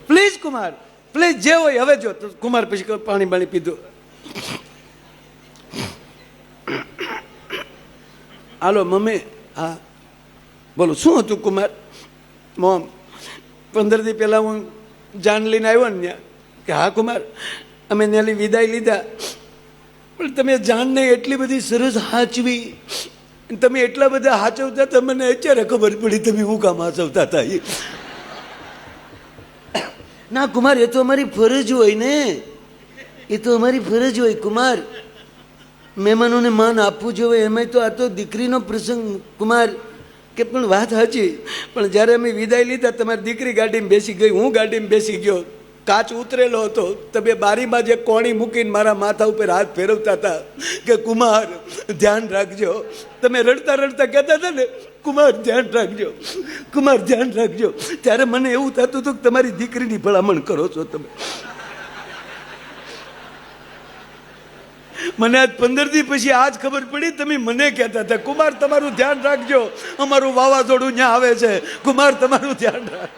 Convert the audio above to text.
Please Kumar, please જે હોય હવે જો. તો કુમાર પછી પાણી બાણી પીધું. હાલો મમ્મી. હા બોલો શું હતું કુમાર? મોમ 15 દી પહેલાં હું જાન લઈને આવ્યો ને ત્યાં કે હા કુમાર અમે ત્યાંની વિદાય લીધા, પણ તમે જાનને એટલી બધી સરસ હાચવી, તમે એટલા બધા હાચવતા હતા, મને અત્યારે ખબર પડી તમે શું કામ હાચવતા હતા. ના કુમાર એ તો અમારી ફરજ હોય ને, એ તો અમારી ફરજ હોય કુમાર, મહેમાનોને માન આપવું જોઈએ. એમાંય તો આ તો દીકરીનો પ્રસંગ કુમાર. કે પણ વાત સાચી, પણ જ્યારે અમે વિદાય લીધા તમારી દીકરી ગાડીમાં બેસી ગઈ, હું ગાડીમાં બેસી ગયો, કાચ ઉતરેલો હતો, તમે બારીમાં જે કોણી મૂકીને મારા માથા ઉપર હાથ ફેરવતા હતા કે કુમાર ધ્યાન રાખજો. તમે રડતા રડતા કહેતા હતા ને કુમાર ધ્યાન રાખજો, કુમાર ધ્યાન રાખજો, ત્યારે મને એવું થતું હતું કે તમારી દીકરીની ભલામણ કરો છો તમે. મને આજ 15 દી પછી આજ ખબર પડી તમે મને કહેતા હતા કુમાર તમારું ધ્યાન રાખજો, અમારું વાવાઝોડું ત્યાં આવે છે, કુમાર તમારું ધ્યાન રાખ.